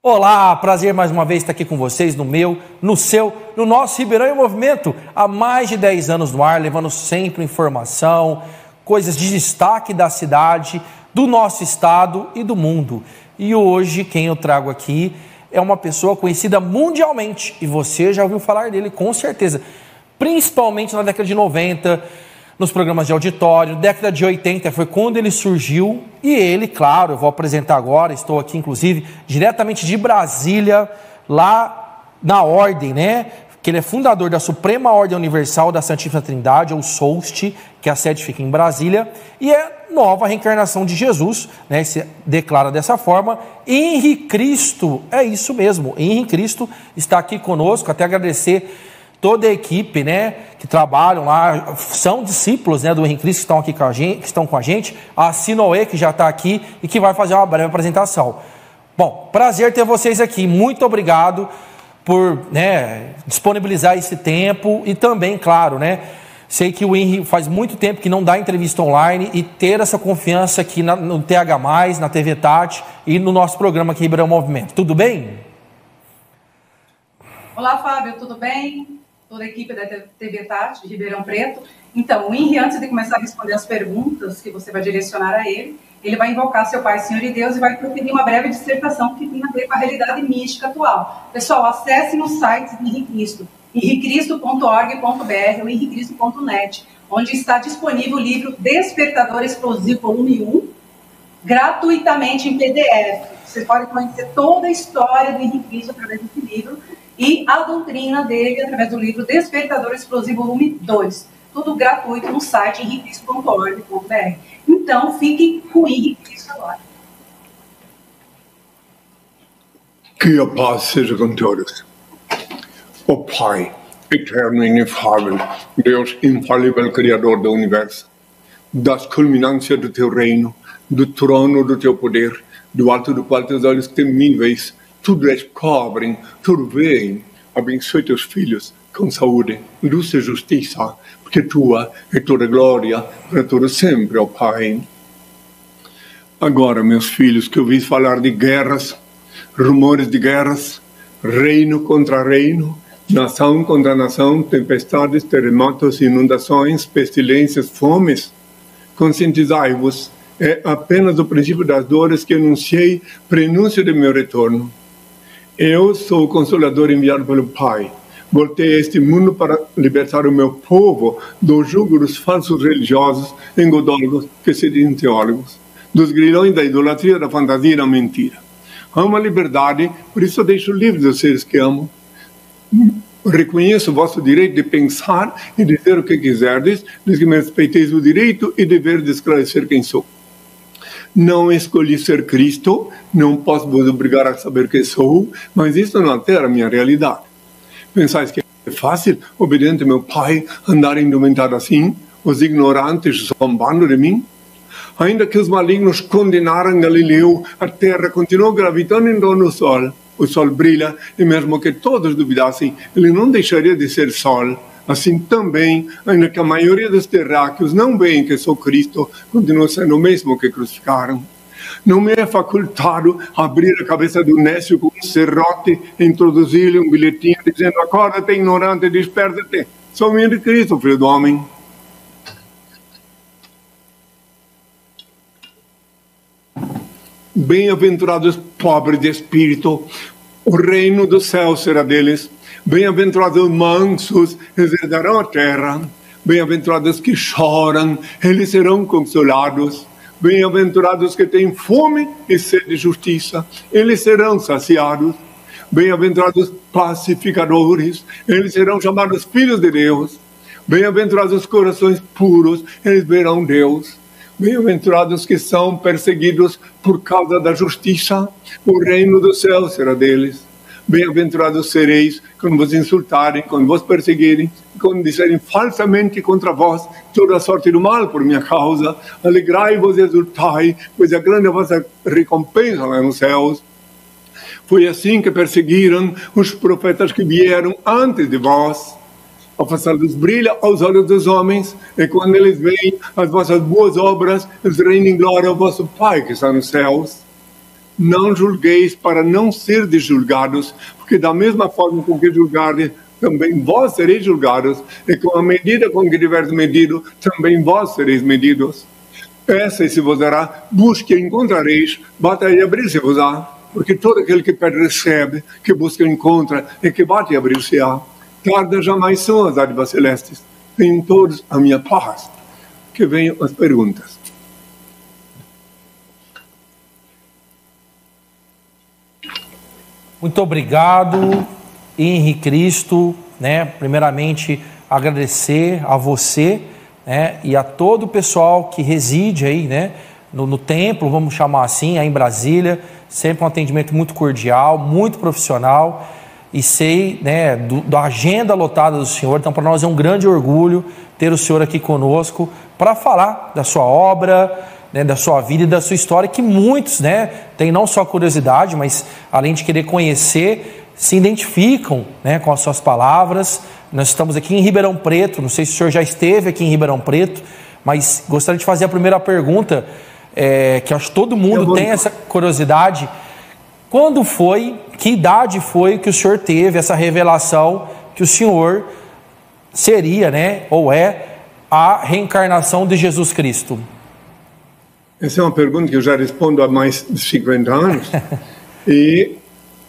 Olá, prazer mais uma vez estar aqui com vocês no meu, no seu, no nosso Ribeirão em Movimento. Há mais de 10 anos no ar, levando sempre informação, coisas de destaque da cidade, do nosso estado e do mundo. E hoje quem eu trago aqui é uma pessoa conhecida mundialmente, e você já ouviu falar dele com certeza, principalmente na década de 90, nos programas de auditório. Década de 80 foi quando ele surgiu, e ele, claro, eu vou apresentar agora, estou aqui inclusive diretamente de Brasília, lá na Ordem, né? Que ele é fundador da Suprema Ordem Universal da Santíssima Trindade, ou SOUST, que a sede fica em Brasília, e é nova reencarnação de Jesus, né? Se declara dessa forma. Henri Cristo, é isso mesmo, Henri Cristo está aqui conosco. Até agradecer toda a equipe, né, que trabalham lá, são discípulos, né, do Henri Cristo, que estão aqui com a gente, que estão com a gente, a Sinoé, que já está aqui e que vai fazer uma breve apresentação. Bom, prazer ter vocês aqui, muito obrigado por, né, disponibilizar esse tempo e também, claro, né, sei que o Henri faz muito tempo que não dá entrevista online, e ter essa confiança aqui no TH+, na TV Tati e no nosso programa aqui, Ribeirão Movimento. Tudo bem? Olá, Fábio, tudo bem? Toda a equipe da TV Tati, de Ribeirão Preto. Então, o Henri, antes de começar a responder as perguntas que você vai direcionar a ele, ele vai invocar seu Pai, Senhor e Deus, e vai proferir uma breve dissertação que tem a ver com a realidade mística atual. Pessoal, acessem o site de Henri Cristo, henricristo.org.br ou henricristo.net, onde está disponível o livro Despertador Explosivo, volume 1, gratuitamente em PDF. Você pode conhecer toda a história do Henri Cristo através desse livro, e a doutrina dele através do livro Despertador Explosivo, volume 2. Tudo gratuito no site henricristo.org.br. Então, fique com o Henri Cristo agora. Que a paz seja com todos. Ó Pai, eterno e inefável, Deus infalível, Criador do Universo, das culminâncias do Teu reino, do trono do Teu poder, do alto do qual Teus olhos temíveis tudo descobrem, tudo veem. Abençoe Teus filhos com saúde, luz e justiça, porque Tua é toda glória para todo sempre, ó Pai. Agora, meus filhos, que ouvis falar de guerras, rumores de guerras, reino contra reino, nação contra nação, tempestades, terremotos, inundações, pestilências, fomes, conscientizai-vos, é apenas o princípio das dores que anunciei, prenúncio de meu retorno. Eu sou o Consolador enviado pelo Pai. Voltei a este mundo para libertar o meu povo do jugo dos falsos religiosos engodólogos que se dizem teólogos, dos grilhões da idolatria, da fantasia e da mentira. Amo a liberdade, por isso eu deixo livres os seres que amo. Reconheço o vosso direito de pensar e dizer o que quiserdes, desde que me respeiteis o direito e dever de esclarecer quem sou. Não escolhi ser Cristo, não posso vos obrigar a saber quem sou, mas isso não altera a minha realidade. Pensais que é fácil, obediente ao meu Pai, andar indumentado assim? Os ignorantes zombando de mim? Ainda que os malignos condenaram Galileu, a terra continuou gravitando em torno do sol. O sol brilha, e mesmo que todos duvidassem, ele não deixaria de ser sol. Assim também, ainda que a maioria dos terráqueos não veem que sou Cristo, continua sendo o mesmo que crucificaram. Não me é facultado abrir a cabeça do nécio com um serrote e introduzir-lhe um bilhetinho dizendo: acorda-te, ignorante, desperta-te. Sou Henri Cristo, filho do homem. Bem-aventurados pobres de espírito, o reino do céu será deles. Bem-aventurados mansos, eles herdarão a terra. Bem-aventurados que choram, eles serão consolados. Bem-aventurados que têm fome e sede de justiça, eles serão saciados. Bem-aventurados pacificadores, eles serão chamados filhos de Deus. Bem-aventurados os corações puros, eles verão Deus. Bem-aventurados que são perseguidos por causa da justiça, o reino do céu será deles. Bem-aventurados sereis quando vos insultarem, quando vos perseguirem, quando disserem falsamente contra vós toda a sorte do mal por minha causa. Alegrai-vos e exultai, pois é grande a vossa recompensa lá nos céus. Foi assim que perseguiram os profetas que vieram antes de vós. A face luz brilha aos olhos dos homens, e quando eles veem as vossas boas obras, eles reinem em glória ao vosso Pai que está nos céus. não julgueis para não serdes julgados, porque da mesma forma com que julgardes, também vós sereis julgados, e com a medida com que tiveres medido, também vós sereis medidos. Peça e se vos dará, busque e encontrareis, bata e abrir-se-vos-á, porque todo aquele que pede recebe, que busca encontra, e que bate e abrir-se-á. Tarda jamais são as dádivas celestes. Tenham todos a minha paz. Que venham as perguntas. Muito obrigado, Henri Cristo, né? Primeiramente, agradecer a você, né? E a todo o pessoal que reside aí, né? No templo, vamos chamar assim, aí em Brasília. Sempre um atendimento muito cordial, muito profissional. E sei, né, da agenda lotada do senhor. Então, para nós é um grande orgulho ter o senhor aqui conosco para falar da sua obra, né, da sua vida e da sua história, que muitos, né, têm não só curiosidade, mas além de querer conhecer, se identificam, né, com as suas palavras. Nós estamos aqui em Ribeirão Preto, não sei se o senhor já esteve aqui em Ribeirão Preto, mas gostaria de fazer a primeira pergunta, que acho que todo mundo tem essa curiosidade. Quando foi, que idade foi que o senhor teve essa revelação que o senhor seria, né, ou é a reencarnação de Jesus Cristo? Essa é uma pergunta que eu já respondo há mais de 50 anos. E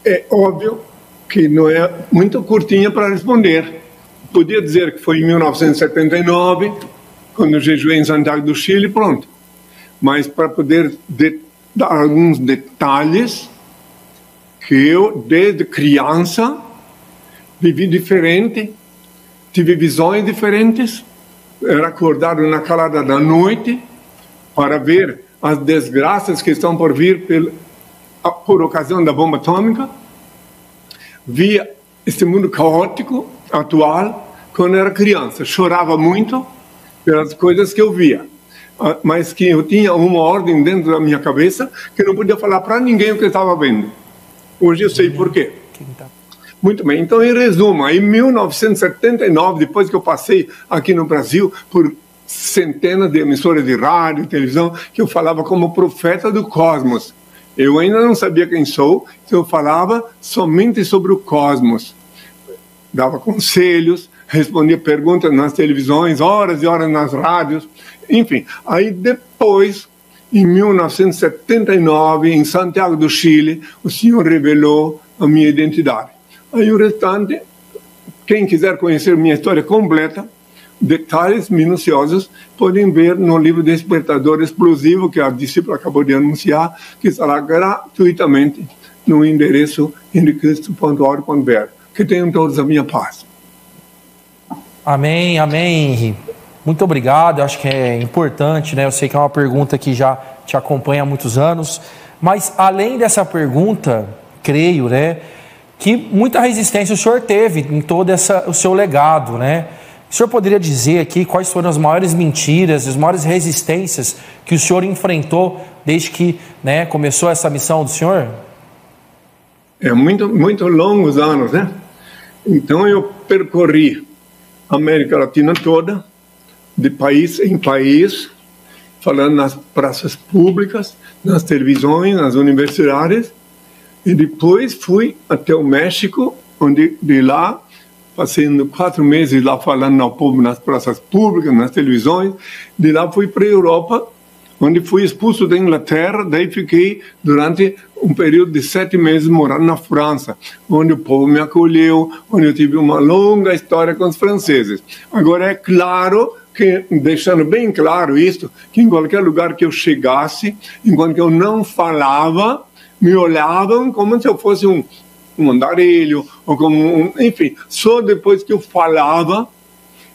é óbvio que não é muito curtinha para responder. Podia dizer que foi em 1979, quando eu jejuei em Santiago do Chile, pronto. Mas para poder dar alguns detalhes, que eu, desde criança, vivi diferente, tive visões diferentes, era acordado na calada da noite para ver as desgraças que estão por vir por ocasião da bomba atômica, via este mundo caótico atual quando era criança, chorava muito pelas coisas que eu via, mas que eu tinha uma ordem dentro da minha cabeça que não podia falar para ninguém o que eu estava vendo. Hoje eu sei por quê. Muito bem, então em resumo, em 1979, depois que eu passei aqui no Brasil por centenas de emissoras de rádio e televisão, que eu falava como profeta do cosmos. Eu ainda não sabia quem sou, então eu falava somente sobre o cosmos. Dava conselhos, respondia perguntas nas televisões, horas e horas nas rádios, enfim. Aí depois, em 1979, em Santiago do Chile, o Senhor revelou a minha identidade. Aí o restante, quem quiser conhecer minha história completa, detalhes minuciosos, podem ver no livro Despertador Explosivo, que a discípula acabou de anunciar, que estará gratuitamente no endereço henricristo.org.br. Que tenham todos a minha paz. Amém, amém, Henri. Muito obrigado, eu acho que é importante, né? Eu sei que é uma pergunta que já te acompanha há muitos anos, mas além dessa pergunta, creio, né, que muita resistência o senhor teve em todo o seu legado, né? O senhor poderia dizer aqui quais foram as maiores mentiras, as maiores resistências que o senhor enfrentou desde que, né, começou essa missão do senhor? É muito longos anos, né? Então eu percorri a América Latina toda, de país em país, falando nas praças públicas, nas televisões, nas universidades, e depois fui até o México, onde de lá passei 4 meses lá falando ao povo nas praças públicas, nas televisões. De lá fui para a Europa, onde fui expulso da Inglaterra. Daí fiquei durante um período de 7 meses morando na França, onde o povo me acolheu, onde eu tive uma longa história com os franceses. Agora é claro que, deixando bem claro isso, que em qualquer lugar que eu chegasse, enquanto eu não falava, me olhavam como se eu fosse um andarilho, ou como enfim, só depois que eu falava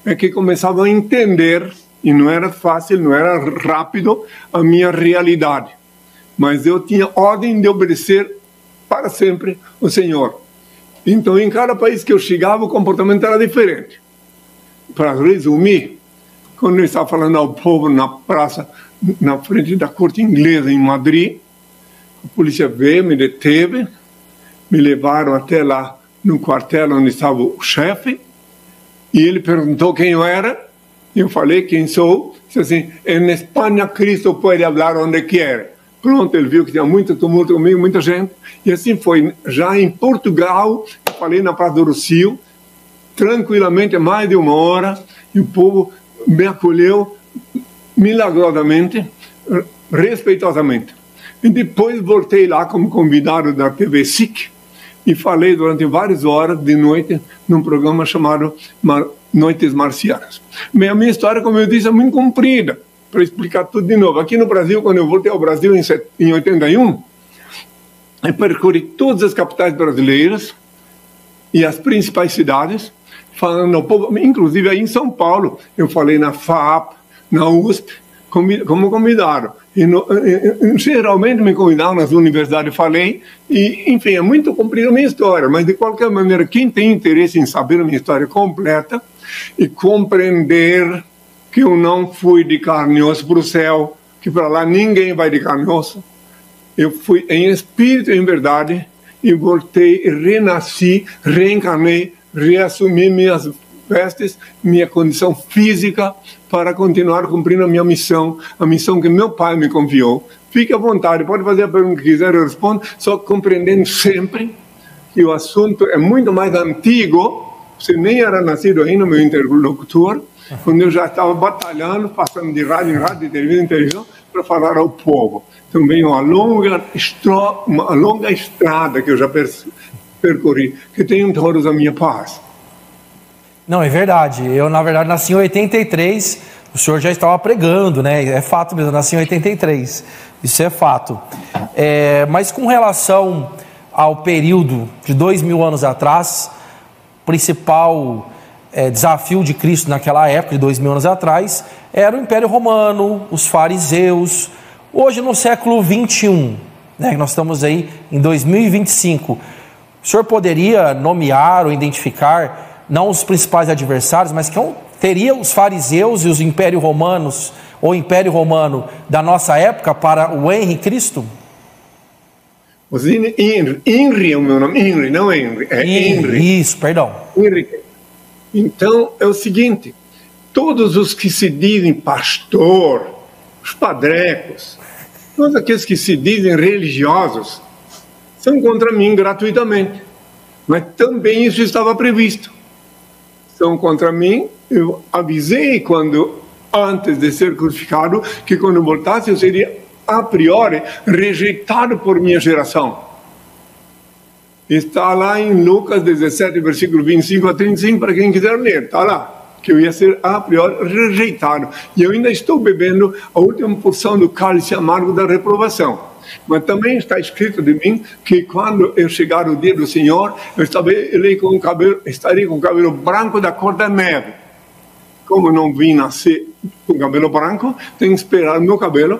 é que começavam a entender, e não era fácil, não era rápido, a minha realidade. Mas eu tinha ordem de obedecer para sempre o Senhor. Então, em cada país que eu chegava, o comportamento era diferente. Para resumir, quando eu estava falando ao povo na praça, na frente da corte inglesa em Madrid, a polícia veio, me deteve, me levaram até lá no quartel onde estava o chefe, e ele perguntou quem eu era, e eu falei quem sou. Disse assim: em Espanha Cristo pode falar onde quer, Pronto, ele viu que tinha muito tumulto comigo, muita gente. E assim foi. Já em Portugal, eu falei na Praça do Rocio, tranquilamente, mais de 1 hora, e o povo me acolheu milagrosamente, respeitosamente. E depois voltei lá como convidado da TV SIC e falei durante várias horas de noite num programa chamado Noites Marcianas. Bem, a minha história, como eu disse, é muito comprida, para explicar tudo de novo. Aqui no Brasil, quando eu voltei ao Brasil em 81, eu percorri todas as capitais brasileiras e as principais cidades, falando ao povo, inclusive aí em São Paulo, eu falei na FAP, na USP, como convidado. E geralmente me convidaram nas universidades, falei, e enfim, é muito comprida a minha história, mas de qualquer maneira, quem tem interesse em saber a minha história completa e compreender que eu não fui de carne e osso para o céu, que para lá ninguém vai de carne e osso, eu fui em espírito e em verdade, e voltei, renasci, reencarnei, reassumi minhas vestes, minha condição física, para continuar cumprindo a minha missão, a missão que meu pai me confiou. Fique à vontade, pode fazer a pergunta que quiser, eu respondo, só compreendendo sempre que o assunto é muito mais antigo. Você nem era nascido ainda, meu interlocutor, quando eu já estava batalhando, passando de rádio em rádio, de televisão em televisão, para falar ao povo. Também uma longa estrada que eu já percorri, que tenham todos a minha paz. Não, é verdade. Eu, na verdade, nasci em 83, o senhor já estava pregando, né? É fato mesmo, eu nasci em 83, isso é fato. Mas com relação ao período de 2000 anos atrás, o principal desafio de Cristo naquela época, de 2000 anos atrás, era o Império Romano, os fariseus. Hoje, no século 21, né, nós estamos aí em 2025, o senhor poderia nomear ou identificar, não os principais adversários, mas que teria os fariseus e os impérios romanos, ou Império Romano da nossa época para o Henri Cristo? Henri é o meu nome, Henri, não Henri, é Henri. Isso, perdão. Henri. Então, é o seguinte, todos os que se dizem pastor, os padrecos, todos aqueles que se dizem religiosos, são contra mim gratuitamente. Mas também isso estava previsto. São contra mim, eu avisei antes de ser crucificado, que quando voltasse eu seria, a priori, rejeitado por minha geração. Está lá em Lucas 17, versículo 25 a 35, para quem quiser ler, está lá, que eu ia ser, a priori, rejeitado. E eu ainda estou bebendo a última porção do cálice amargo da reprovação. Mas também está escrito de mim que quando eu chegar o dia do Senhor, eu estarei com o cabelo branco da cor da neve. Como não vim nascer com cabelo branco, tenho que esperar o meu cabelo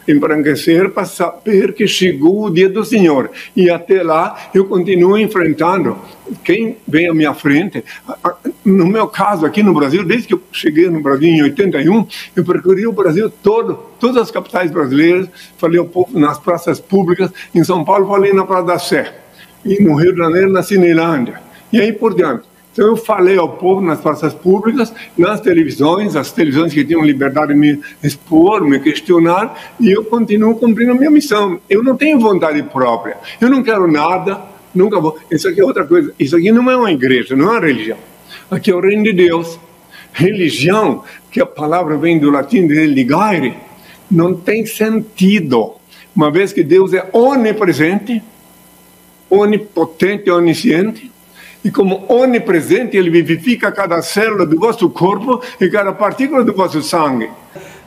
embranquecer para saber que chegou o dia do Senhor. E até lá eu continuo enfrentando quem vem à minha frente. No meu caso, aqui no Brasil, desde que eu cheguei no Brasil em 81, eu percorri o Brasil todo, todas as capitais brasileiras, falei ao povo nas praças públicas. Em São Paulo falei na Praça da Sé, e no Rio de Janeiro na Cinelândia, e aí por diante. Então eu falei ao povo nas praças públicas, nas televisões, as televisões que tinham liberdade de me expor, me questionar, e eu continuo cumprindo a minha missão. Eu não tenho vontade própria, eu não quero nada, nunca vou. Isso aqui é outra coisa, isso aqui não é uma igreja, não é uma religião. Aqui é o reino de Deus. Religião, que a palavra vem do latim de religare, não tem sentido, uma vez que Deus é onipresente, onipotente, onisciente, e como onipresente, Ele vivifica cada célula do vosso corpo e cada partícula do vosso sangue.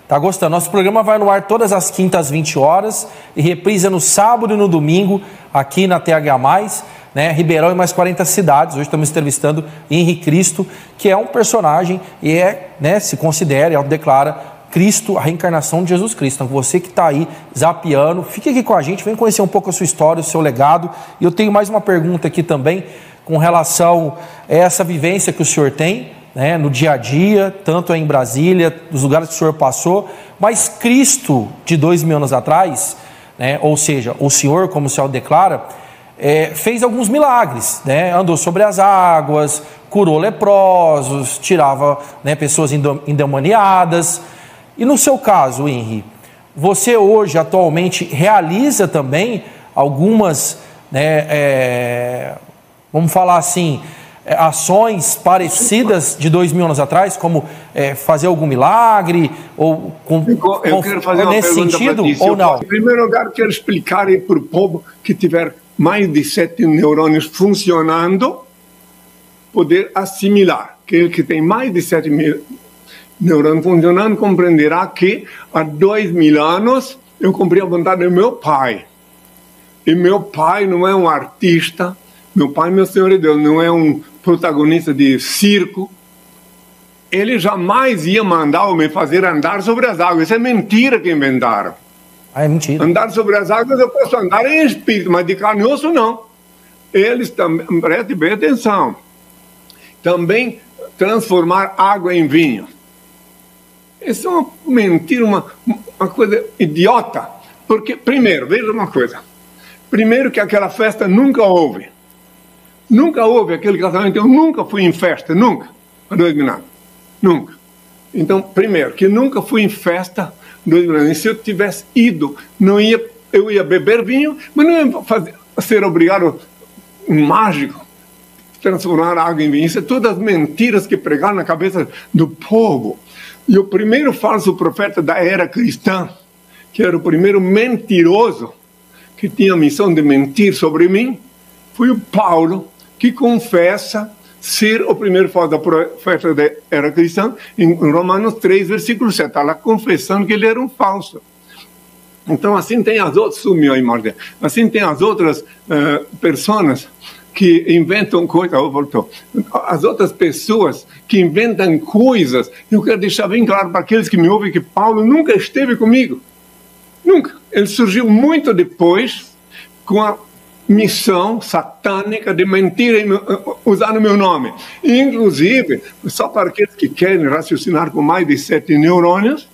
Tá gostando? Nosso programa vai no ar todas as quintas às 20 horas e reprisa no sábado e no domingo aqui na TH+, né, Ribeirão e mais 40 cidades. Hoje estamos entrevistando Henri Cristo, que é um personagem e se considera e autodeclara Cristo, a reencarnação de Jesus Cristo. Então você que está aí zapeando, fique aqui com a gente, vem conhecer um pouco a sua história, o seu legado. E eu tenho mais uma pergunta aqui também, com relação a essa vivência que o senhor tem, né, no dia a dia, tanto em Brasília, nos lugares que o senhor passou, mas Cristo de 2000 anos atrás, né, ou seja, o senhor, como o senhor declara, fez alguns milagres, né, andou sobre as águas, curou leprosos, tirava, né, pessoas endemoniadas. E no seu caso, Henri, você hoje, atualmente, realiza também algumas, né, vamos falar assim, ações parecidas de 2000 anos atrás, como fazer algum milagre, ou eu quero fazer uma nesse pergunta sentido, para ti. ou não? Em primeiro lugar, quero explicar para o povo que tiver mais de 7 neurônios funcionando, poder assimilar. Aquele que tem mais de 7 neurônios funcionando compreenderá que há 2000 anos eu cumpri a vontade do meu pai. E meu pai não é um artista, meu pai, meu Senhor e Deus, não é um protagonista de circo. Ele jamais ia mandar ou me fazer andar sobre as águas. Isso é mentira que inventaram. É mentira. Andar sobre as águas eu posso andar em espírito, mas de carne e osso não. Eles também, preste bem atenção, também transformar água em vinho. Isso é uma mentira, uma coisa idiota. Porque, primeiro, veja uma coisa. Primeiro que aquela festa nunca houve. Nunca houve aquele casamento. Eu nunca fui em festa, nunca. Há 2000 anos. Nunca. Então, primeiro, que nunca fui em festa 2000 anos. E se eu tivesse ido, eu ia beber vinho, mas não ia ser obrigado, um mágico, transformar água em vinho. Isso é todas as mentiras que pregaram na cabeça do povo. E o primeiro falso profeta da era cristã, que era o primeiro mentiroso, que tinha a missão de mentir sobre mim, foi o Paulo, que confessa ser o primeiro falso profeta da era cristã, em Romanos 3, versículo 7. Está lá confessando que ele era um falso. Então, assim tem as outras, sumiu a imagem, assim tem as outras pessoas que inventam coisas, voltou. As outras pessoas que inventam coisas. Eu quero deixar bem claro para aqueles que me ouvem que Paulo nunca esteve comigo. Nunca. Ele surgiu muito depois com a missão satânica de mentir usando o meu nome. E, inclusive, só para aqueles que querem raciocinar com mais de 7 neurônios,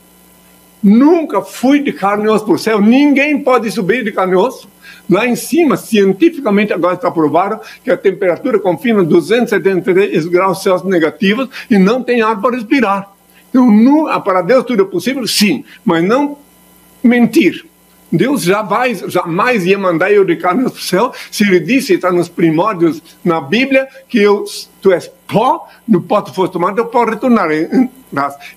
nunca fui de carne e osso para o céu. Ninguém pode subir de carne e osso. Lá em cima, cientificamente, agora está provado que a temperatura confina 273 graus Celsius negativos e não tem ar para respirar. Então, para Deus tudo é possível? Sim, mas não mentir. Deus jamais ia mandar eu de carne ao céu se ele disse, está nos primórdios na Bíblia, que tu és pó, no pó tu foste tomado, eu posso retornar.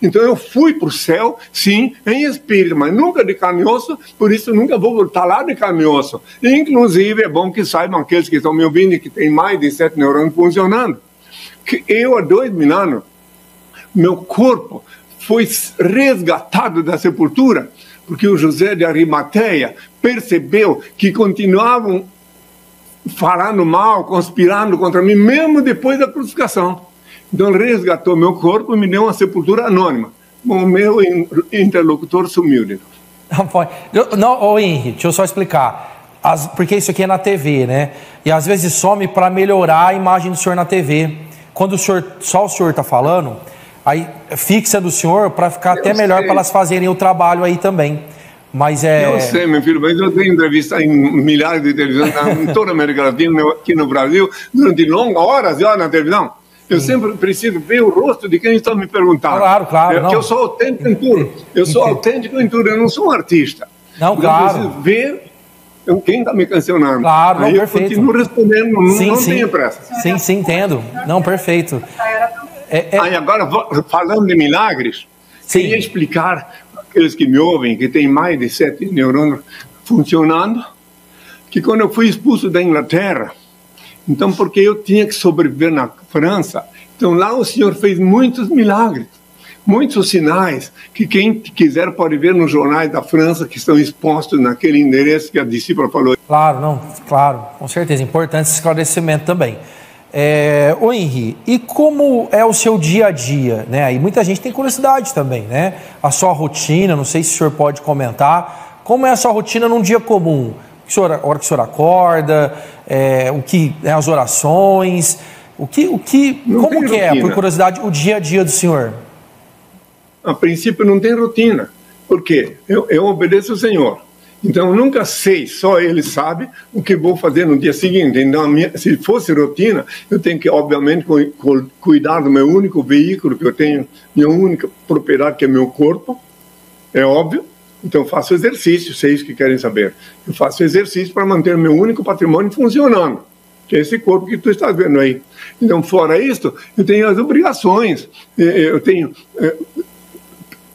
Então eu fui para o céu, sim, em espírito, mas nunca de carne e osso, por isso nunca vou voltar lá de carne e osso. Inclusive, é bom que saibam aqueles que estão me ouvindo e que têm mais de 7 neurônios funcionando, que eu, há 2000 anos, meu corpo foi resgatado da sepultura, porque o José de Arimateia percebeu que continuavam falando mal, conspirando contra mim, mesmo depois da crucificação. Então ele resgatou meu corpo e me deu uma sepultura anônima. O meu interlocutor sumiu. Não, Henri, deixa eu só explicar. Porque isso aqui é na TV, né? E às vezes some para melhorar a imagem do senhor na TV. Quando só o senhor está falando, aí fixa do senhor para ficar até melhor para elas fazerem o trabalho aí também. Mas Eu sei, meu filho, mas eu tenho entrevista em milhares de televisões em toda a América Latina, aqui no Brasil, durante longas horas e horas na televisão. Eu sempre preciso ver o rosto de quem está me perguntando. Claro. Porque eu sou autêntico em tudo. Eu sou autêntico em tudo, eu não sou um artista. Não, então, claro. Eu preciso ver quem está me cancionando. Claro, aí não, eu perfeito. continuo respondendo, não tenho pressa. Sim, entendo. Não, perfeito. Aí agora, falando de milagres, queria explicar para aqueles que me ouvem, que tem mais de 7 neurônios funcionando, que quando eu fui expulso da Inglaterra, então porque eu tinha que sobreviver na França, então lá o Senhor fez muitos milagres, muitos sinais, que quem quiser pode ver nos jornais da França, que estão expostos naquele endereço que a discípula falou. Claro, com certeza, importante esse esclarecimento também. Ô Henri, e como é o seu dia a dia, né? E muita gente tem curiosidade também, né? A sua rotina, não sei se o senhor pode comentar, como é a sua rotina num dia comum? A hora que o senhor acorda, as orações, como que é, por curiosidade, o dia a dia do senhor? A princípio não tem rotina, porque eu obedeço ao Senhor. Então, eu nunca sei, só Ele sabe o que vou fazer no dia seguinte. Então, se fosse rotina, eu tenho que, obviamente, cuidar do meu único veículo que eu tenho, minha única propriedade, que é meu corpo, é óbvio. Então, eu faço exercício, vocês que querem saber. Eu faço exercício para manter meu único patrimônio funcionando, que é esse corpo que tu estás vendo aí. Então, fora isso, eu tenho as obrigações. Eu tenho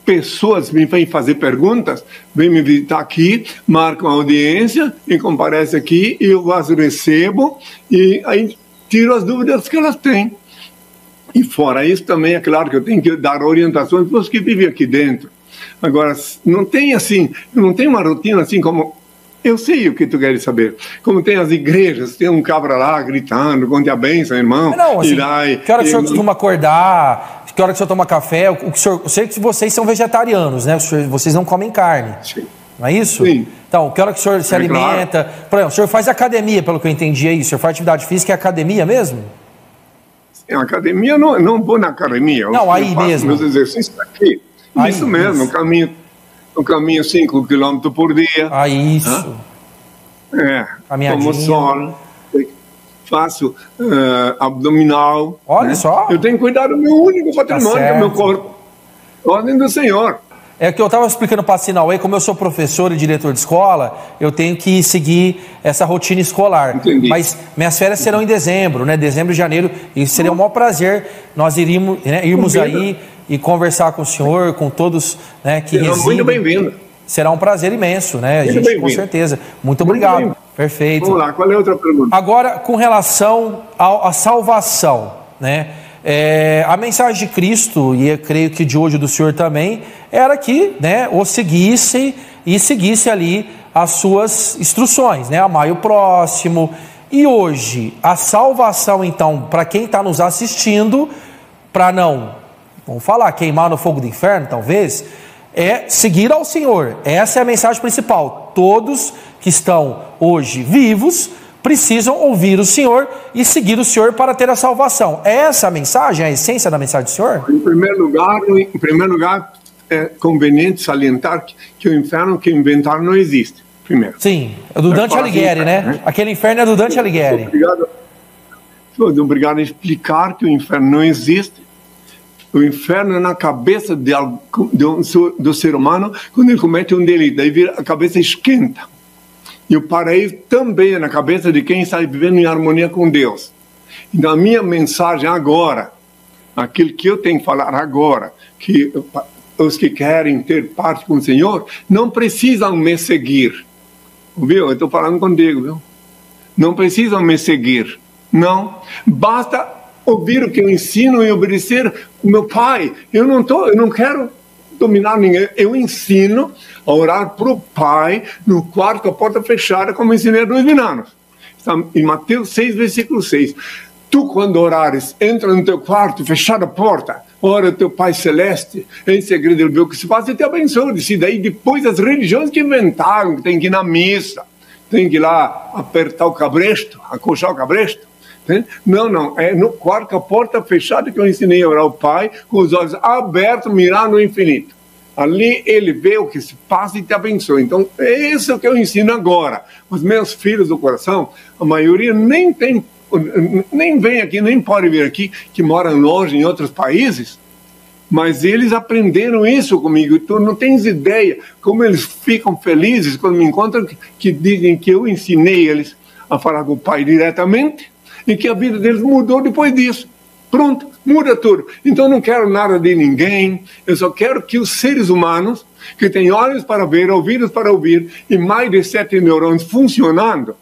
pessoas que me vêm fazer perguntas, vêm me visitar aqui, marcam a audiência e comparecem aqui, e eu as recebo e aí tiro as dúvidas que elas têm. E fora isso também, é claro que eu tenho que dar orientações para os que vivem aqui dentro. Agora, não tem assim, não tem uma rotina assim como... Eu sei o que tu queres saber. Como tem as igrejas, tem um cabra lá gritando, conte a bênção, irmão. Não, assim, que hora que o senhor costuma acordar? Que hora que o senhor toma café? Eu sei que vocês são vegetarianos, né? Vocês não comem carne. Sim. Não é isso? Sim. Então, que hora que o senhor se alimenta? Claro. Por exemplo, o senhor faz academia, pelo que eu entendi aí. O senhor faz atividade física e academia mesmo? Sim, academia, não vou na academia. Não, aí mesmo. Meus exercícios aqui. Aí, isso mesmo, eu caminho 5 km por dia. Ah, isso. Tomo sol, faço abdominal. Olha só. Eu tenho que cuidar do meu único patrimônio, do meu corpo. Ordem do Senhor. É que eu estava explicando para a Sinauê, como eu sou professor e diretor de escola, eu tenho que seguir essa rotina escolar. Entendi. Mas minhas férias serão em dezembro, né? Dezembro e janeiro, e seria um maior prazer nós irmos aí e conversar com o senhor, com todos, né, que residem. Muito bem-vindo. Será um prazer imenso, né? A gente, com certeza. Muito obrigado. Perfeito. Vamos lá, qual é a outra pergunta? Agora, com relação à salvação, né? A mensagem de Cristo, e eu creio que de hoje do Senhor também, era que, né, o seguisse e seguisse ali as suas instruções, né? Amar o próximo. E hoje, a salvação, então, para quem está nos assistindo, para não, vamos falar, queimar no fogo do inferno, talvez, é seguir ao Senhor. Essa é a mensagem principal. Todos que estão hoje vivos precisam ouvir o Senhor e seguir o Senhor para ter a salvação. É essa a mensagem, a essência da mensagem do Senhor? Em primeiro lugar, é conveniente salientar que o inferno que inventaram não existe. Primeiro. Sim, é do Dante Alighieri, né? Aquele inferno é do Dante Alighieri. Obrigado a explicar que o inferno não existe. O inferno é na cabeça do ser humano quando ele comete um delito. Daí a cabeça esquenta. E o paraíso também é na cabeça de quem está vivendo em harmonia com Deus. Então a minha mensagem agora, aquilo que eu tenho que falar agora, que os que querem ter parte com o Senhor, não precisam me seguir. Viu? Eu estou falando contigo, viu? Não precisam me seguir. Não. Basta ouvir o que eu ensino e obedecer o meu Pai. Eu não quero dominar ninguém. Eu ensino a orar para o Pai no quarto com a porta fechada, como ensinei há 2 mil anos. Está em Mateus 6, versículo 6. Tu, quando orares, entra no teu quarto, fechada a porta, ora o teu Pai Celeste, em segredo ele vê o que se passa e te abençoa. E daí depois as religiões que inventaram, que tem que ir na missa, tem que ir lá apertar o cabresto, acochar o cabresto. Não, é no quarto com a porta fechada que eu ensinei a orar ao Pai, com os olhos abertos, mirar no infinito. Ali ele vê o que se passa e te abençoa. Então, é isso que eu ensino agora. Os meus filhos do coração, a maioria nem vem aqui, nem pode vir aqui, que moram longe em outros países, mas eles aprenderam isso comigo. Tu não tens ideia como eles ficam felizes quando me encontram, que dizem que eu ensinei eles a falar com o Pai diretamente e que a vida deles mudou depois disso. Pronto, muda tudo. Então não quero nada de ninguém, eu só quero que os seres humanos, que têm olhos para ver, ouvidos para ouvir, e mais de 7 neurônios funcionando,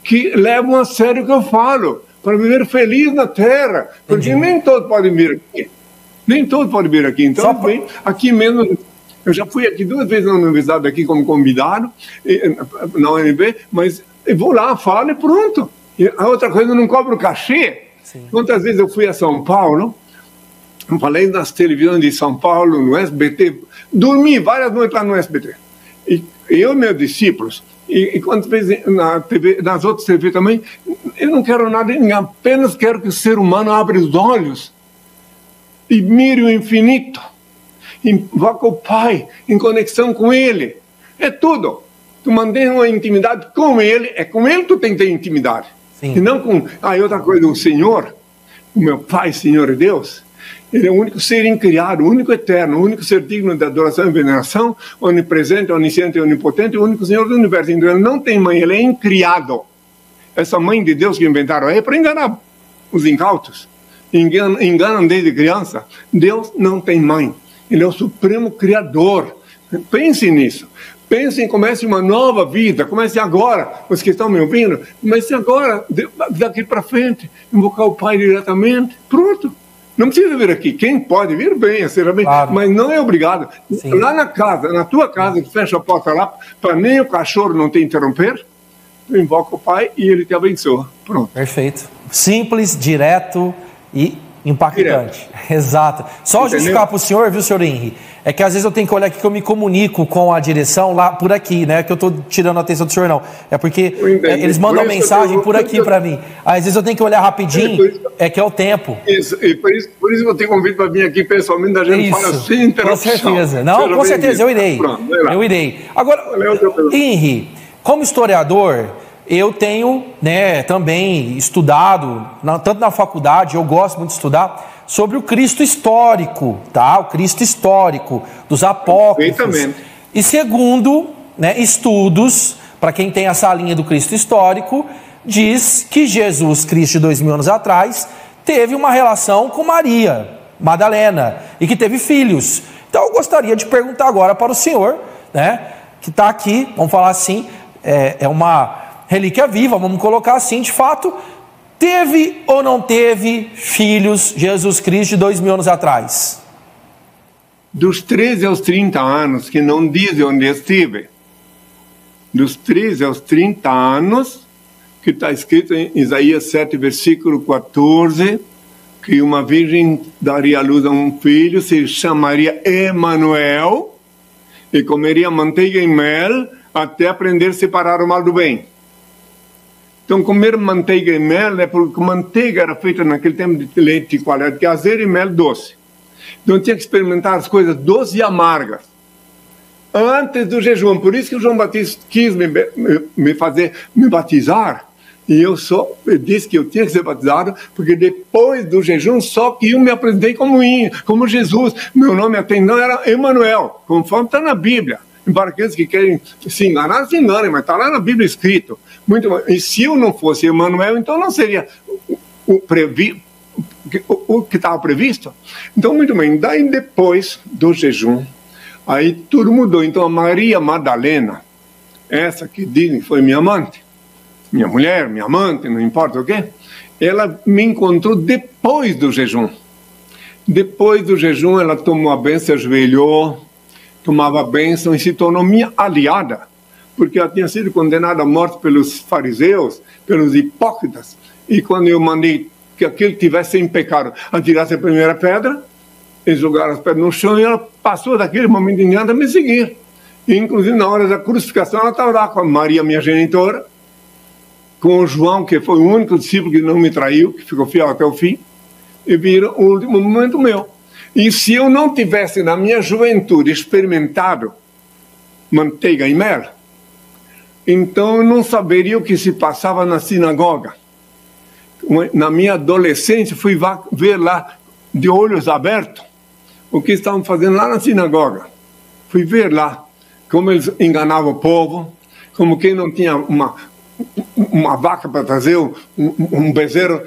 que levam a sério o que eu falo, para viver feliz na Terra, porque nem todos podem vir aqui. Nem todos podem vir aqui. Então, bem, aqui mesmo, eu já fui aqui 2 vezes na universidade aqui como convidado, na UNB, mas eu vou lá, falo e pronto. E a outra coisa, eu não cobro cachê. Sim. Quantas vezes eu fui a São Paulo, eu falei nas televisões de São Paulo, no SBT, dormi várias noites lá no SBT. E eu e meus discípulos, e quantas vezes na TV, nas outras TV também, eu não quero nada, apenas quero que o ser humano abra os olhos e mire o infinito, e vá com o Pai, em conexão com Ele. É tudo. Tu mantém uma intimidade com Ele, é com Ele que tu tem que ter intimidade. Sim. E não com... outra coisa, o Senhor, o meu Pai, Senhor e Deus, Ele é o único ser incriado, o único eterno, o único ser digno de adoração e veneração, onipresente, onisciente e onipotente, o único Senhor do universo. Então ele não tem mãe, ele é incriado. Essa mãe de Deus que inventaram é para enganar os incautos. Enganam desde criança. Deus não tem mãe. Ele é o supremo criador. Pense nisso. Pensem, comece uma nova vida. Comece agora. Os que estão me ouvindo, comece agora, daqui para frente. Invocar o Pai diretamente. Pronto. Não precisa vir aqui. Quem pode vir, venha, seja bem. Claro. Mas não é obrigado. Sim. Lá na casa, na tua casa, fecha a porta lá, para nem o cachorro não te interromper. Tu invoca o Pai e ele te abençoa. Pronto. Perfeito. Simples, direto e impactante. Direto. Exato. Só entendeu? Justificar para o senhor, viu, senhor Henry? É que às vezes eu tenho que olhar aqui que eu me comunico com a direção lá por aqui, né? Que eu estou tirando a atenção do senhor, não. É porque eles mandam mensagem por aqui para mim. Às vezes eu tenho que olhar rapidinho, que é o tempo. Isso, e por isso eu te convido para vir aqui pessoalmente, a gente fala sem interrupção. Com certeza. Não, com certeza, eu irei. Pronto, eu irei. Agora, Henry, como historiador, eu tenho, né, também estudado, tanto na faculdade, eu gosto muito de estudar, sobre o Cristo histórico, tá? O Cristo histórico, dos apócrifos. E segundo, né, estudos, para quem tem essa linha do Cristo histórico, diz que Jesus Cristo, de 2000 anos atrás, teve uma relação com Maria Madalena e que teve filhos. Então eu gostaria de perguntar agora para o senhor, né, que está aqui, vamos falar assim, é uma relíquia viva, vamos colocar assim, de fato, teve ou não teve filhos Jesus Cristo de 2000 anos atrás? Dos 13 aos 30 anos, que não dizem onde estive, dos 13 aos 30 anos, que está escrito em Isaías 7, versículo 14, que uma virgem daria à luz a um filho, se chamaria Emanuel, e comeria manteiga e mel, até aprender a separar o mal do bem. Então, comer manteiga e mel é porque manteiga era feita naquele tempo de leite de azedo e mel doce. Então, tinha que experimentar as coisas doces e amargas antes do jejum. Por isso que o João Batista quis me batizar. E eu disse que eu tinha que ser batizado, porque depois do jejum, só que eu me apresentei como Jesus. Meu nome até então era Emanuel, conforme está na Bíblia. Para aqueles que querem se enganar, se enganem, mas está lá na Bíblia escrito. Muito bom. E se eu não fosse Emanuel, então não seria o que estava previsto. Então, muito bem. Daí, depois do jejum, aí tudo mudou. Então, a Maria Madalena, essa que dizem foi minha amante, minha mulher, minha amante, não importa o quê, ela me encontrou depois do jejum. Depois do jejum, ela tomou a bênção, ajoelhou, tomava a bênção e se tornou minha aliada, porque ela tinha sido condenada à morte pelos fariseus, pelos hipócritas, e quando eu mandei que aquele que tivesse sem pecado atirasse a primeira pedra, eles jogaram as pedras no chão e ela passou daquele momento em diante a me seguir. E, inclusive, na hora da crucificação, ela estava lá com a Maria, minha genitora, com o João, que foi o único discípulo que não me traiu, que ficou fiel até o fim, e viram o último momento meu. E se eu não tivesse, na minha juventude, experimentado manteiga e mel, então eu não saberia o que se passava na sinagoga. Na minha adolescência, fui ver lá, de olhos abertos, o que estavam fazendo lá na sinagoga. Fui ver lá como eles enganavam o povo, como quem não tinha uma vaca para trazer, um bezerro,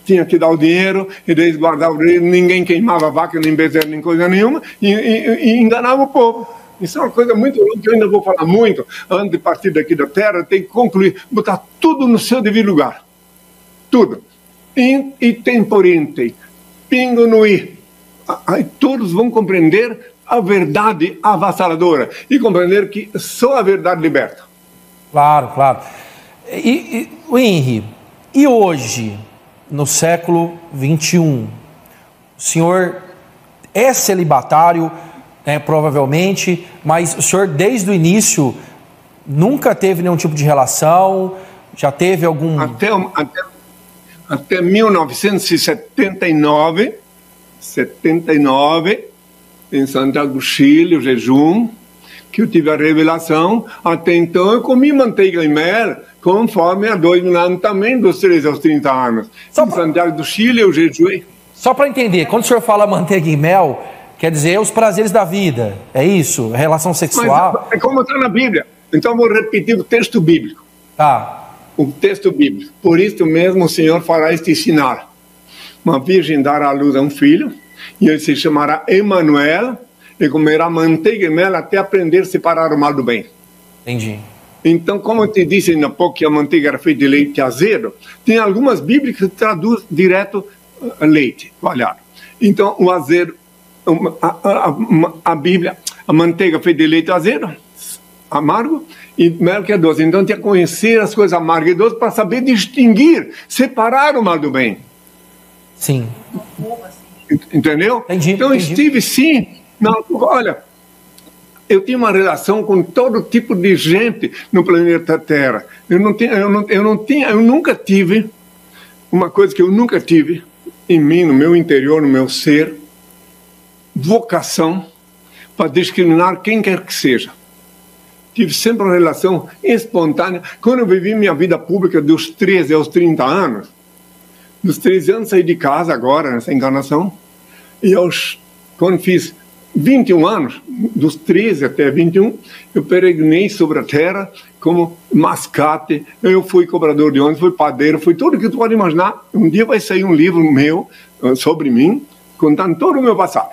tinha que dar o dinheiro, e eles guardavam o dinheiro, ninguém queimava a vaca, nem bezerro, nem coisa nenhuma, e enganava o povo. Isso é uma coisa muito longa, que eu ainda vou falar muito, antes de partir daqui da terra, tem que concluir, botar tudo no seu devido lugar. Tudo. In temporiente, pingo no i. Aí todos vão compreender a verdade avassaladora, e compreender que só a verdade liberta. Claro, claro. E Henry, e hoje, no século 21, o senhor é celibatário, né, provavelmente, mas o senhor desde o início nunca teve nenhum tipo de relação, já teve algum... Até 1979, em Santiago do Chile, o jejum, que eu tive a revelação. Até então eu comi manteiga e mel, conforme a 2000 anos também, dos 13 aos 30 anos. Em Santiago do Chile eu jejuei. Só para entender, quando o senhor fala manteiga e mel, quer dizer os prazeres da vida, é isso? Relação sexual? Mas é como está na Bíblia. Então vou repetir o texto bíblico. Tá. O texto bíblico. Por isso mesmo o Senhor fará este sinal. Uma virgem dará à luz a um filho, e ele se chamará Emanuel, e comerá manteiga e mel até aprender a separar o mal do bem. Entendi. Então, como eu te disse ainda há pouco que a manteiga era feita de leite azedo, tem algumas bíblias que traduzem direto leite, coalhado. Então, o azedo, a Bíblia, a manteiga feita de leite azedo, amargo, e mel que é doce. Então, tem que conhecer as coisas amargas e doces para saber distinguir, separar o mal do bem. Sim. Entendeu? Entendi, então, entendi. estive sim. Não, olha, eu tinha uma relação com todo tipo de gente no planeta Terra. Eu nunca tive uma coisa que eu nunca tive em mim, no meu interior, no meu ser, vocação para discriminar quem quer que seja. Tive sempre uma relação espontânea. Quando eu vivi minha vida pública dos 13 aos 30 anos, dos 13 anos saí de casa agora, nessa encarnação, e quando fiz 21 anos, dos 13 até 21, eu peregrinei sobre a terra como mascate, eu fui cobrador de ônibus, fui padeiro, fui tudo que tu pode imaginar. Um dia vai sair um livro meu sobre mim, contando todo o meu passado.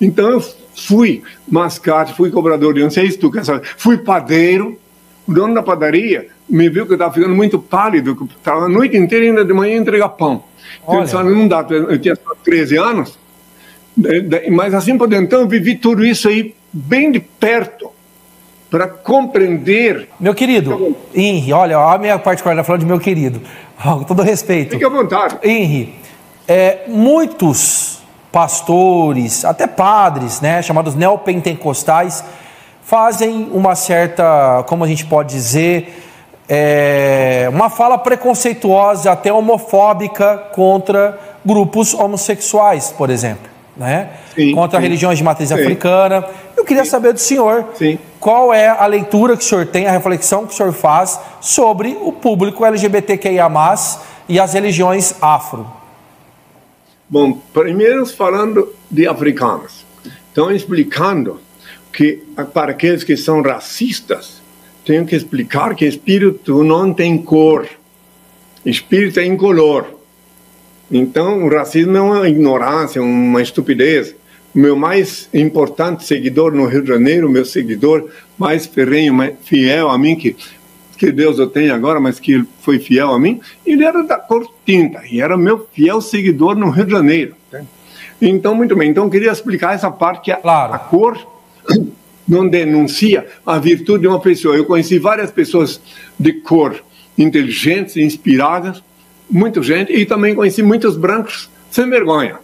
Então eu fui mascate, fui cobrador de ônibus, é isso que tu quer saber. Fui padeiro, o dono da padaria me viu que eu estava ficando muito pálido, que estava a noite inteira ainda de manhã entregar pão. Então, ele falou, não dá, eu tinha só 13 anos, mas assim por dentro, então eu vivi tudo isso aí bem de perto, para compreender. Meu querido, Henri, olha, a minha particularidade falando de meu querido, com todo respeito. Fique à vontade. Henri, muitos pastores, até padres, né, chamados neopentecostais, fazem uma certa, como a gente pode dizer, uma fala preconceituosa, até homofóbica contra grupos homossexuais, por exemplo, né? Sim, contra religiões de matriz africana. Eu queria saber do senhor qual é a leitura que o senhor tem, a reflexão que o senhor faz sobre o público LGBTQIA+, e as religiões afro. Bom, primeiro falando de africanos. Então, explicando que para aqueles que são racistas, tenho que explicar que espírito não tem cor. Espírito é incolor. Então, o racismo é uma ignorância, uma estupidez. O meu mais importante seguidor no Rio de Janeiro, o meu seguidor mais ferrenho, mais fiel a mim, que Deus eu tenho agora, mas que foi fiel a mim, ele era da cor tinta, e era meu fiel seguidor no Rio de Janeiro. Então, muito bem. Então, eu queria explicar essa parte que a cor não denuncia a virtude de uma pessoa. Eu conheci várias pessoas de cor inteligentes, inspiradas, muita gente, e também conheci muitos brancos sem vergonha.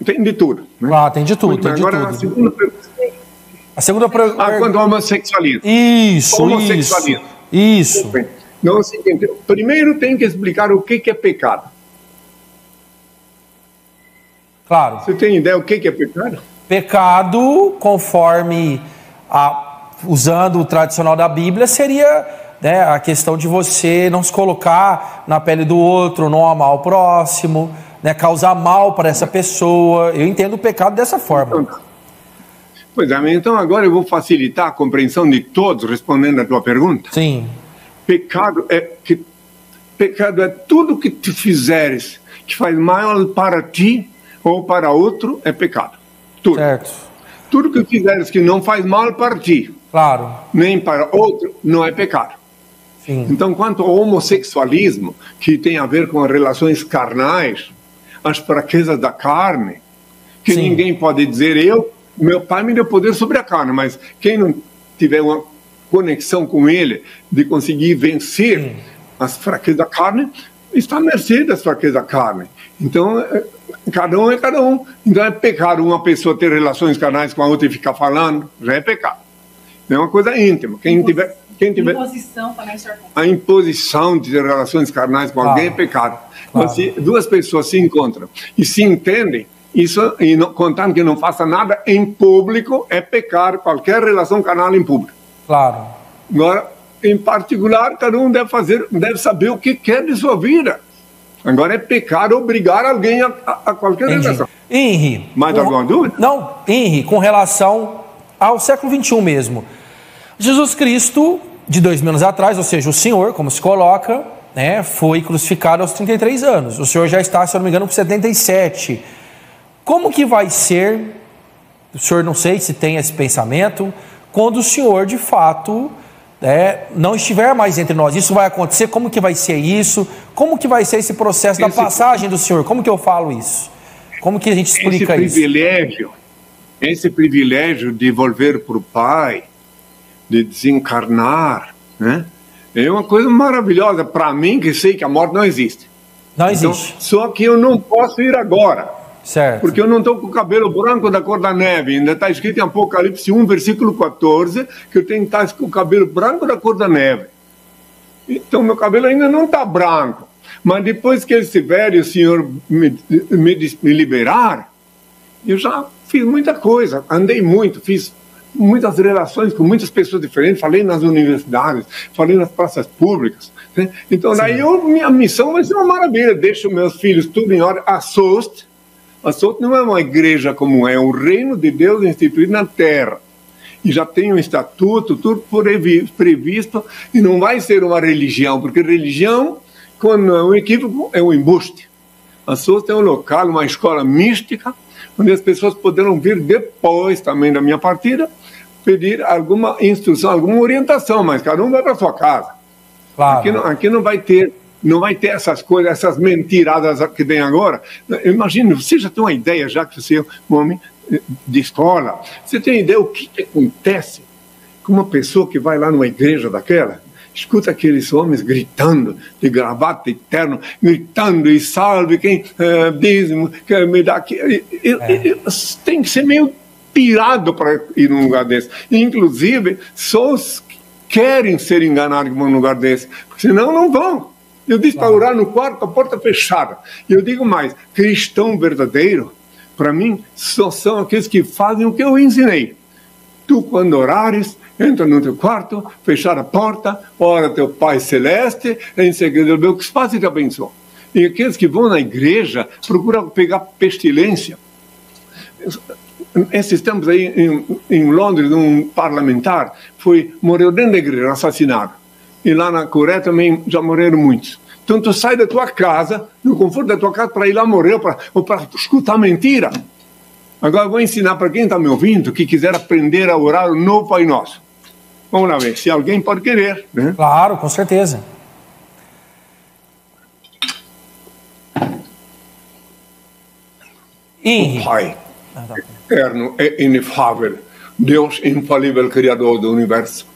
Tem de tudo. Né? Tem de tudo. Tem agora, de tudo. A segunda pergunta. Quanto ao homossexualismo. Isso. Então, é o seguinte, primeiro tem que explicar o que é pecado. Claro. Você tem ideia o que é pecado? Pecado, conforme usando o tradicional da Bíblia, seria, né, a questão de você não se colocar na pele do outro, não amar o próximo, né, causar mal para essa pessoa. Eu entendo o pecado dessa forma. Pois é, então agora eu vou facilitar a compreensão de todos, respondendo a tua pergunta. Sim. Pecado é tudo que tu fizeres que faz mal para ti ou para outro, é pecado. Tudo. Certo. Tudo que fizeres que não faz mal para ti, claro, nem para outro, não é pecado. Sim. Então, quanto ao homossexualismo, que tem a ver com as relações carnais, as fraquezas da carne, que ninguém pode dizer, meu pai me deu poder sobre a carne, mas quem não tiver uma conexão com ele, de conseguir vencer as fraquezas da carne, está à mercê das fraquezas da carne. Então, cada um é cada um. Então, é pecado uma pessoa ter relações carnais com a outra e ficar falando, já é pecado. É uma coisa íntima. Quem tiver imposição também, senhor. A imposição de ter relações carnais com alguém é pecado. Claro. Se duas pessoas se encontram e se entendem, isso, e não, contando que não faça nada em público, é pecado qualquer relação carnal em público. Claro. Agora, em particular, cada um deve saber o que quer de sua vida. Agora é pecado obrigar alguém a qualquer relação. Henri, mais alguma dúvida? Não, Henri, com relação ao século XXI mesmo. Jesus Cristo, de 2000 anos atrás, ou seja, o Senhor, como se coloca, né, foi crucificado aos 33 anos. O Senhor já está, se eu não me engano, com 77. Como que vai ser, o Senhor não sei se tem esse pensamento, quando o Senhor, de fato, não estiver mais entre nós? Isso vai acontecer? Como que vai ser isso? Como que vai ser esse processo da passagem do Senhor? Como que eu falo isso? Como que a gente explica isso? Esse privilégio de volver para o Pai, de desencarnar, né? É uma coisa maravilhosa para mim, que sei que a morte não existe. Não existe. Então, só que eu não posso ir agora. Certo. Porque eu não estou com o cabelo branco da cor da neve. Ainda está escrito em Apocalipse 1, versículo 14, que eu tenho que estar com o cabelo branco da cor da neve. Então, meu cabelo ainda não está branco. Mas depois que ele estiver e o Senhor me liberar, eu já fiz muita coisa. Andei muito, fiz muitas relações com muitas pessoas diferentes. Falei nas universidades, falei nas praças públicas. Né? Então, daí minha missão vai ser uma maravilha. Deixo meus filhos tudo em ordem. A SOST não é uma igreja comum, é o reino de Deus instituído na terra. E já tem um estatuto, tudo previsto, e não vai ser uma religião, porque religião, quando é um equívoco, é um embuste. A SOST é um local, uma escola mística, onde as pessoas poderão vir depois também da minha partida, pedir alguma instrução, alguma orientação, mas cada um vai para sua casa. Claro. Aqui não vai ter essas coisas, essas mentiradas que tem agora. Imagina, você já tem uma ideia, já que você é um homem de escola, você tem ideia o que acontece com uma pessoa que vai lá numa igreja daquela, escuta aqueles homens gritando, de gravata e terno, gritando, e salve quem dízimo, quer me dar aqui. Tem que ser meio pirado para ir num lugar desse. Inclusive, só os que querem ser enganados num lugar desse, porque senão não vão. Eu disse para orar no quarto com a porta fechada. E eu digo mais, cristão verdadeiro, para mim, só são aqueles que fazem o que eu ensinei. Tu, quando orares, entra no teu quarto, fechar a porta, ora teu Pai Celeste, em segredo meu que espaço e te abençoa. E aqueles que vão na igreja, procuram pegar pestilência. Esses tempos aí, em Londres, um parlamentar morreu dentro da igreja, assassinado. E lá na Coreia também já morreram muitos. Então tu sai da tua casa, no conforto da tua casa, para ir lá morrer, ou para escutar mentira. Agora eu vou ensinar para quem está me ouvindo, que quiser aprender a orar o novo Pai Nosso. Vamos lá ver, se alguém pode querer. Né? Claro, com certeza. O Pai eterno e inefável, Deus infalível, Criador do Universo.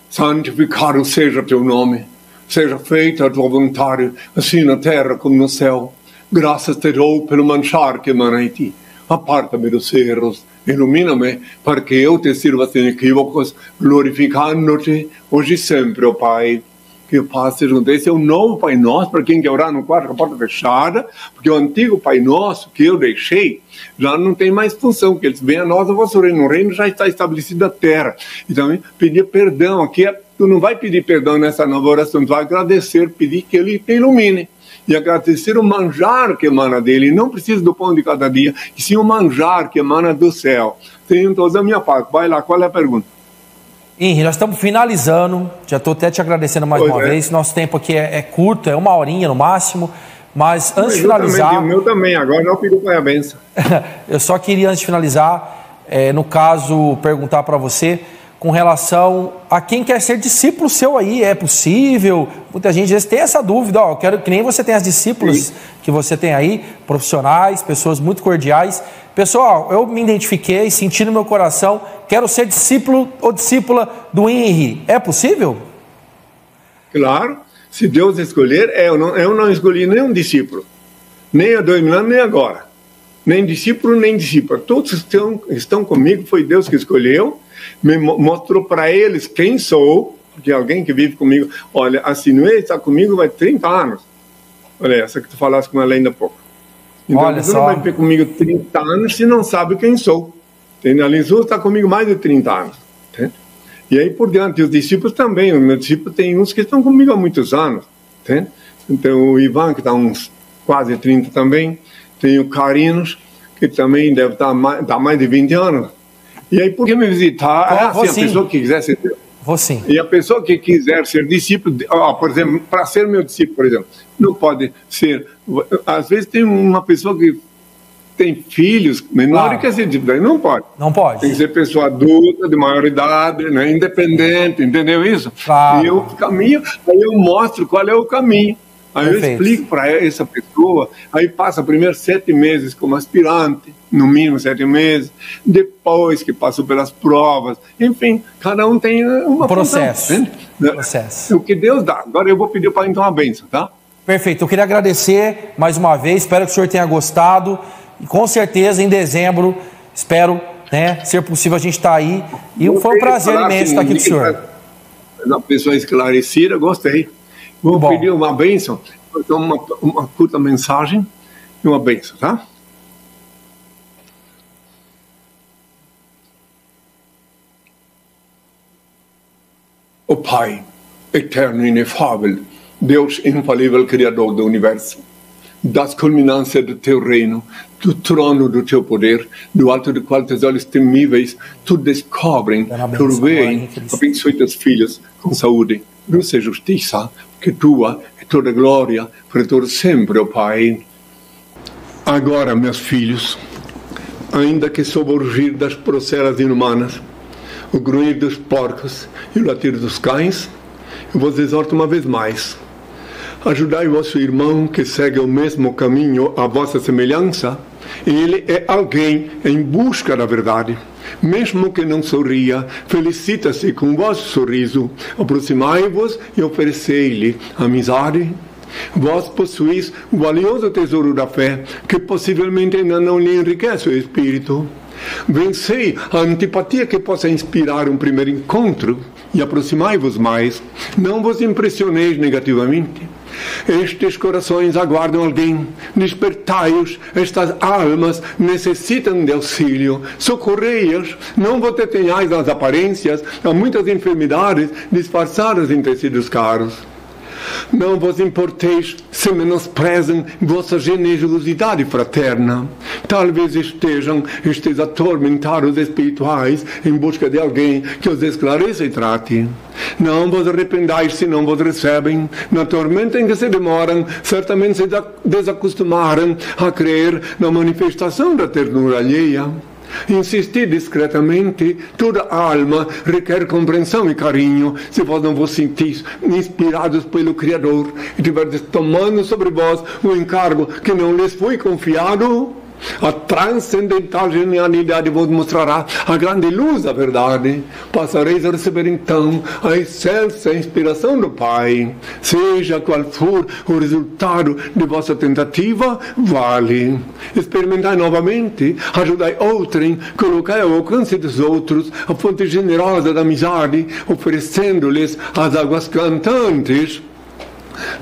Santificado seja teu nome, seja feita a tua vontade, assim na terra como no céu. Graças te dou pelo manchar que emana em ti. Aparta-me dos erros, ilumina-me, para que eu te sirva sem equívocos, glorificando-te hoje e sempre, ó Pai. Que o Pai seja com esse é o novo Pai Nosso, para quem quer orar no quarto com a porta fechada, porque o antigo Pai Nosso que eu deixei, já não tem mais função, que eles venham a nós, o vosso reino. O reino já está estabelecido na terra. Então, pedir perdão aqui, tu não vai pedir perdão nessa nova oração, tu vai agradecer, pedir que Ele te ilumine. E agradecer o manjar que emana dele, não precisa do pão de cada dia, e sim o manjar que emana do céu. Tenho toda a minha parte. Vai lá, qual é a pergunta? Henri, nós estamos finalizando, já estou até te agradecendo mais uma vez, nosso tempo aqui é curto, é 1 horinha no máximo, mas antes de finalizar... O meu também, agora não pediu para a benção. Eu só queria, antes de finalizar, no caso, perguntar para você, com relação a quem quer ser discípulo seu aí, é possível? Muita gente às vezes tem essa dúvida, eu quero que nem você tem as discípulos que você tem aí, profissionais, pessoas muito cordiais. Pessoal, eu me identifiquei, senti no meu coração, quero ser discípulo ou discípula do Henri. É possível? Claro, se Deus escolher, eu não escolhi nenhum discípulo, nem há 2000 anos, nem agora. Nem discípulo, nem discípula. Todos estão comigo, foi Deus que escolheu, me mostrou para eles quem sou, porque alguém que vive comigo, olha, a Sinuê está comigo vai 30 anos. Olha, essa que tu falaste com ela ainda há pouco. Então, olha, você não vai ver comigo 30 anos se não sabe quem sou. A Lisu está comigo mais de 30 anos. Entende? E aí por diante, os discípulos também. Os meus discípulos tem uns que estão comigo há muitos anos. Entende? Então o Ivan, que está uns quase 30 também. Tenho Carinos, que também deve estar mais de 20 anos. E aí, por que me visitar? A pessoa que quiser ser... Vou sim. E a pessoa que quiser ser discípulo, por exemplo, para ser meu discípulo, por exemplo, não pode ser... Às vezes tem uma pessoa que tem filhos menores e quer ser discípulo, não pode. Não pode. Tem que ser pessoa adulta, de maior idade, né, independente, entendeu isso? Claro. E eu caminho, aí eu mostro qual é o caminho. Aí eu explico para essa pessoa, aí passa primeiro 7 meses como aspirante, no mínimo 7 meses, depois que passou pelas provas, enfim, cada um tem uma processo. Processo. O que Deus dá. Agora eu vou pedir para então uma bênção, tá? Perfeito. Eu queria agradecer mais uma vez, espero que o senhor tenha gostado, e com certeza em dezembro, espero, né, ser possível a gente estar aí, e foi um prazer imenso estar aqui com o senhor. Uma pessoa esclarecida, gostei. Vou pedir uma bênção, uma curta mensagem e uma bênção, tá? O Pai, eterno e inefável, Deus infalível, Criador do Universo, das culminâncias do Teu reino, do trono do Teu poder, do alto do qual Teus olhos temíveis tu descobrem, tu veem, abençoe Teus filhos com saúde, luz e justiça, que Tua é toda glória, para todo sempre, ó Pai. Agora, meus filhos, ainda que sob o rugir das procelas inumanas, o grunhir dos porcos e o latir dos cães, eu vos exorto uma vez mais. Ajudai vosso irmão que segue o mesmo caminho à vossa semelhança. Ele é alguém em busca da verdade. Mesmo que não sorria, felicita-se com vosso sorriso. Aproximai-vos e oferecei-lhe amizade. Vós possuís o valioso tesouro da fé, que possivelmente ainda não lhe enriquece o espírito. Vencei a antipatia que possa inspirar um primeiro encontro e aproximai-vos mais. Não vos impressioneis negativamente. Estes corações aguardam alguém. Despertai-os. Estas almas necessitam de auxílio. Socorrei-as. Não vos detenhais nas aparências. Há muitas enfermidades disfarçadas em tecidos caros. Não vos importeis se menosprezam vossa generosidade fraterna. Talvez estejam estes atormentados espirituais em busca de alguém que os esclareça e trate. Não vos arrependais se não vos recebem. Na tormenta em que se demoram, certamente se desacostumaram a crer na manifestação da ternura alheia. Insistir discretamente. Toda alma requer compreensão e carinho. Se vós não vos sentis inspirados pelo Criador e tiverdes tomando sobre vós o encargo que não lhes foi confiado, a transcendental genialidade vos mostrará a grande luz da verdade. Passareis a receber então a excelsa inspiração do Pai. Seja qual for o resultado de vossa tentativa, vale. Experimentai novamente, ajudai outrem, colocai ao alcance dos outros a fonte generosa da amizade, oferecendo-lhes as águas cantantes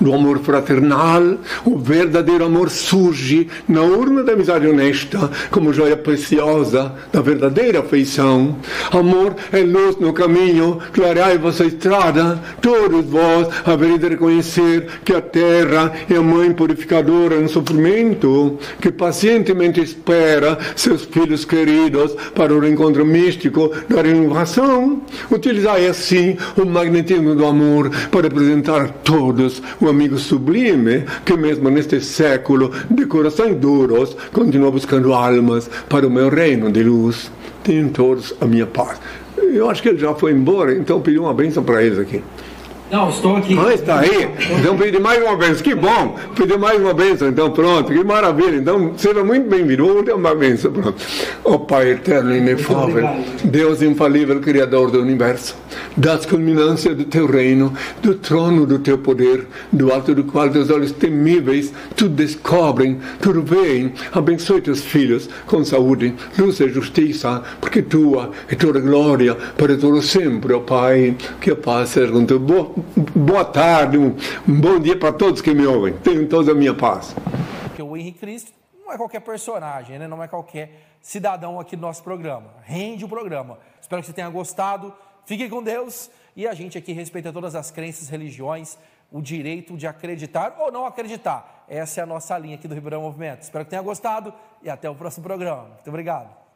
do amor fraternal. O verdadeiro amor surge na urna da amizade honesta, como joia preciosa da verdadeira afeição. Amor é luz no caminho, clareai vossa estrada. Todos vós havereis de reconhecer que a terra é a mãe purificadora no sofrimento, que pacientemente espera seus filhos queridos para o reencontro místico da renovação. Utilizai assim o magnetismo do amor para apresentar a todos o amigo sublime que mesmo neste século de corações duros continua buscando almas para o meu reino de luz. Tenham todos a minha paz. Eu acho que ele já foi embora, então pedi uma bênção para eles aqui. Não, estou aqui. Ah, está aí? Então pedi mais uma bênção. Que bom! Pedi mais uma bênção, então pronto. Que maravilha. Então seja muito bem-vindo. Vamos ter uma bênção. Pronto. Ó Pai eterno e inefável, Deus infalível, Criador do Universo, das culminâncias do Teu reino, do trono do Teu poder, do alto do qual Teus olhos temíveis tudo descobrem, tudo veem. Abençoe Teus filhos com saúde, luz e justiça, porque Tua é toda glória para todo sempre, ó Pai. Que a paz seja com Teu. Boa tarde, um bom dia para todos que me ouvem. Tenham todos a minha paz. Porque o Henrique Cristo não é qualquer personagem, né? Não é qualquer cidadão aqui do nosso programa. Rende o programa. Espero que você tenha gostado. Fique com Deus. E a gente aqui respeita todas as crenças, religiões. o direito de acreditar ou não acreditar. Essa é a nossa linha aqui do Ribeirão Movimento. Espero que tenha gostado e até o próximo programa. Muito obrigado.